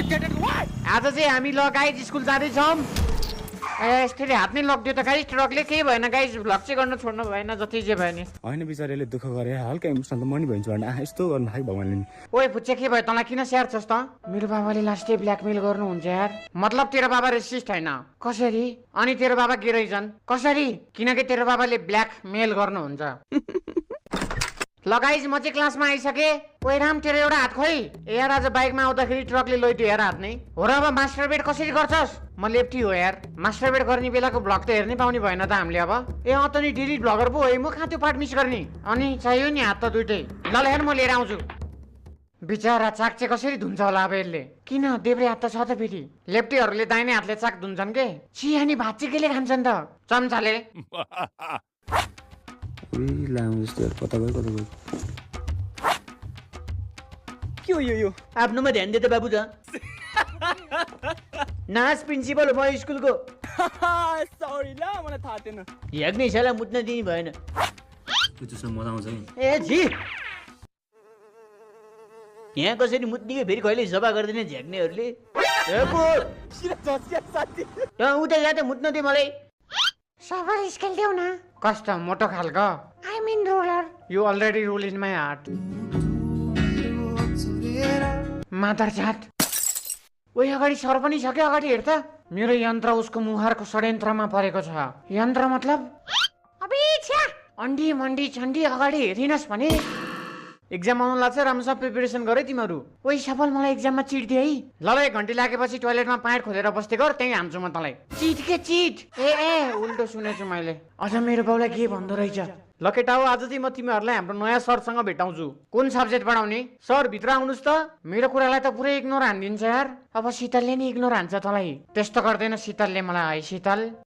आज चाहिँ हामी ल गाइज स्कुल जाँदैछौँ। यसरी हात नै लगिदियो त गाइज, ट्रकले केही भएन गाइज, भ्लग चाहिँ गर्न छोड्नु भएन, जति जे भयो नि। होइन बिचाराले दुःख गरे, हल्का इमोसनल त म नि भइन्छु भने यस्तो गर्नु थाल्यो भगवान्ले नि। ओए फुच्चे के भयो, तँलाई किन स्याहार छस् त? मेरो बाबाले लास्ट डे ब्ल्याकमेल गर्नुहुन्छ यार। मतलब तेरो बाबा रेसिस्ट होइन? कसरी? अनि तेरो बाबा के रहेछन्? कसरी? किनकि तेरो बाबाले ब्ल्याकमेल गर्नुहुन्छ। ल गाइज म चाहिँ क्लासमा आइसके। ओए राम तेरो एउटा हात खोइ। यार आज बाइकमा आउँदाखेरि ट्रकले लैदियो यार हात नै। हो र अब मास्टर बेड कसरी गर्छस्? म लेफ्टी हो यार। मास्टर बेड गर्ने बेलाको भ्लग त हेर्नै पाउने भएन त हामीले अब। अँ त नि डिलिट भ्लगर पो है, म कहाँ त्यो पार्ट मिस गर्ने? अनि चाहियो नि हात त दुइटै। ल हेर म लिएर आउँछु। बिचरा चाक चाहिँ कसरी धुन्छ होला अब यसले? किन देब्रे हात त छ त फेरि। लेफ्टीहरूले दाहिने हातले चाक धुन्छन् के? छि अनि भात चाहिँ केले खान्छन् त? चम्चाले। के हो यो? आफ्नोमा ध्यान दे त बाबु त। नाच प्रिन्सिपल हो म स्कुलको। सरी ल, मलाई थाहा थिएन। हेग्ने साला मुत्न दिने भएन। मजा आउँछ नि। ए जी यहाँ कसरी मुत्ने फेरि कहिले सफा गर्दैन झ्याक्नेहरूले। उता जा त मुत्न दे मलाई। सफा स्केल देऊ न। कस्तो मोटो खालको? I mean roller. You already roll in my heart. मादर जात। ओइ अगाडि सर पनि छ के? अगाडि हेर त। मेरो यन्त्र उसको मुहारको षड्यन्त्रमा परेको छ। यन्त्र मतलब? अबे छ्या अन्डी मन्डी छन्डी अगाडि हेरिनस् भने। एक्जाम आउनु लाग्छ, राम्रोसँग प्रिपेरेसन गर तिमीहरू। ओइ सफल मलाई एक्जाममा चिट दे है। ल 1 घन्टा लागेपछि टोयलेटमा पाइट खोलेर बस्दै गर, त्यही हान्छु म तँलाई। चिट के चिट? ए उल्टो सुनेछु मैले। अझ मेरो बाउलाई के भन्दो रहेछ? ल केटा हो, आज चाहिँ म तिमीहरूलाई हाम्रो नयाँ सरसँग भेटाउँछु। कुन सब्जेक्ट पढाउने? सर भित्र आउनुहोस् त। मेरो कुरालाई त पुरै इग्नोर हानिदिन्छ यार। अब शीतलले नि इग्नोर हान्छ तँलाई। त्यस्तो गर्दैन शीतलले मलाई। है शीतल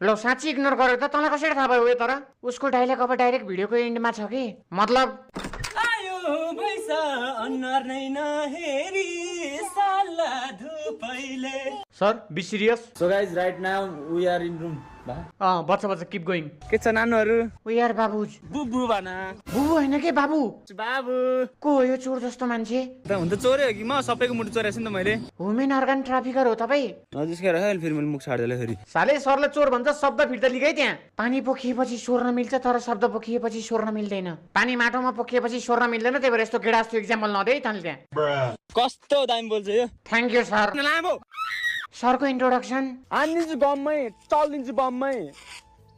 ल साँच्ची इग्नोर गरेर त तँलाई कसरी थाहा भयो? तर उसको डाइलग अब डाइरेक्ट भिडियोको एन्डमा छ कि। मतलब आयो भैसा अनुहार नै नहेरी साला धुपैले। Sir be serious. So guys right now we are in room. बच्चा किप गोइङ। के छ नानुहरू? We are बाबुज। बुबु भना। बुबु होइन के बाबु? बाबु को हो यो चोर जस्तो मान्छे? त हुन त चोरै हो कि, म सबैको मुटु चोरेछु नि त मैले। वुमेन अर्गन ट्राफिकर हो तपाईँ? नजिस्केर फेरि मैले मुख छाड्दै फेरि। साले सरले चोर भन्छ, शब्द फिर्ता लिगै त्यहाँ। पानी पोखिएपछि स्वर मिल्छ तर शब्द पोखिएपछि स्वर मिल्दैन। पानी माटोमा पोखिएपछि स्वर मिल्दैन, त्यही भएर यस्तो गेडा जस्तो इक्जाम्पल नदे तैँले त्यहाँ। कस्तो दामी बोल्छ यो। Thank you sir. लामो सरको इन्ट्रोडक्सन। हानिदिन्छु बममै, चलिदिन्छु बममै।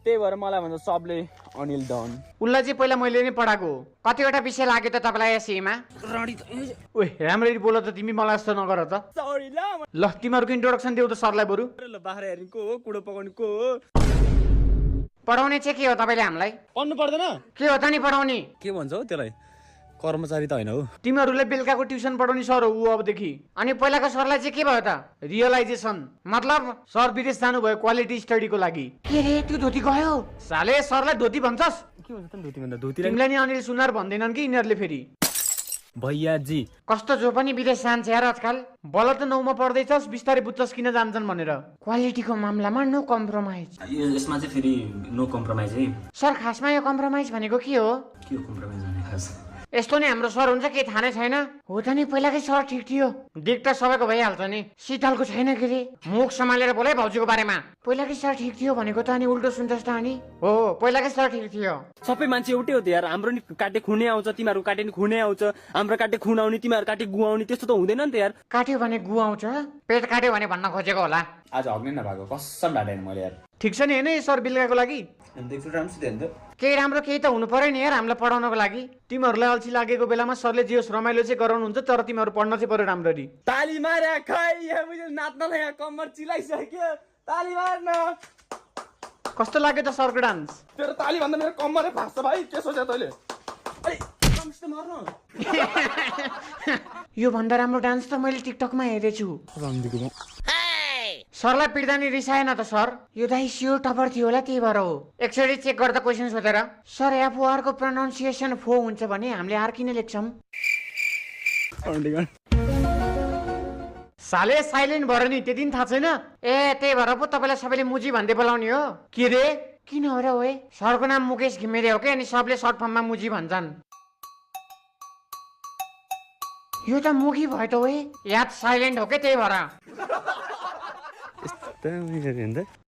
त्यही भएर मलाई भन्छ सबले अनिल डन। उसलाई चाहिँ पहिला मैले नै पढाएको। कतिवटा विषय लाग्यो त तपाईँलाई एसीमा? ओए राम्ररी बोल त तिमी, मलाई जस्तो नगर त। सरी ल तिमीहरूको इन्ट्रोडक्सन देऊ त सरलाई बरु। ल बाख्रा हेर्ने को हो, कुडो पकाउने को हो? पढाउने चाहिँ के हो तपाईँले हामीलाई? पढ्नु पर्दैन? के हो त नि पढाउने? के भन्छ हौ त्यसलाई? कर्मचारी त होइन हो। तिमीहरूले बेलुकाको ट्युसन पढाउने सर हो ऊ अबदेखि। अनि पहिलाको सरलाई चाहिँ के भयो त? रियलाइजेसन। मतलब सर विदेश जानुभयो क्वालिटी स्टडीको लागि। के रे त्यो धोती गयो? साले सरलाई धोती भन्छस्? के भन्छ त धोती भन्दा? धोती तिमीलाई नि अनिल सुनार भन्दैनन् कि यिनीहरूले फेरि? भैया जी कस्तो जो पनि विदेश जान्छ यार आजकल। बल त 9 मा पढ्दैछस्, बिस्तारै बुझ्छस् किन जान्छन् भनेर। क्वालिटीको मामलामा नो कम्प्रोमाइज। यसमा चाहिँ फेरि नो कम्प्रोमाइज है सर। खासमा यो कम्प्रोमाइज भनेको के हो? के हो कम्प्रोमाइज भने खास? यस्तो नि हाम्रो सर हुन्छ के थाहा नै छैन? हो त नि पहिलाकै सर ठिक थियो। दिक त सबैको भइहाल्छ नि। शीतलको छैन के रे? मुख सम्हालेर बोले भाउजूको बारेमा। पहिलाकै सर ठिक थियो भनेको त अनि उल्टो सुन्छस् त अनि? हो पहिलाकै सर ठिक थियो। सबै मान्छे एउटै हो त यार। हाम्रो नि काटे खुनै आउँछ, तिमीहरू काटे नि खुनै आउँछ। हाम्रो काटे खुन आउने, तिमीहरू काटे गु आउने, त्यस्तो त हुँदैन नि त यार। काट्यो भने गु आउँछ, पेट काट्यो भने भन्न खोजेको होला। आज हग्ने नभएको कसम ढाडेन मैले यार। ठिक छ नि होइन सर बेलुकाको लागि? केही राम्रो केही त हुनु पर्यो नि यार हामीलाई पढाउनको लागि। तिमीहरूलाई अल्छी लागेको बेलामा सरले जे होस् रमाइलो चाहिँ गराउनुहुन्छ, तर तिमीहरू पढ्न चाहिँ पर्यो राम्ररी। ताली मारे खै यहाँ नाच्नलाई यहाँ कम्मर चिलाइसक्यो। ताली मार्न। कस्तो लाग्यो त सरको डान्स? तेरो ताली भन्दा मेरो कम्मरै फास्छ भाइ। के सोचे तैँले? यो भन्दा राम्रो डान्स त मैले टिकटकमा हेरेछु। सरलाई पिट्दा नि रिसाएन त सर? यो दाइ स्योर टपर थियो होला त्यही भएर हो। एकचोटि चेक गर्दा क्वेसन सोधेर। सर एफओआर को प्रोनाउन्सिएसन फो हुन्छ भने हामीले आर किन लेख्छौँ? साले साइलेन्ट भएर नि त्यति थाहा छैन? ए त्यही भएर पो तपाईँलाई सबैले मुजी भन्दै बोलाउने हो? के रे किन हो र? ओए सरको नाम मुकेश घिमिरे हो कि अनि सबले सर्ट फर्ममा मुजी भन्छन्। यो त मुखी भयो त ओए याद साइलेन्ट हो के त्यही भएर यस्तो उयो गऱ्यो नि त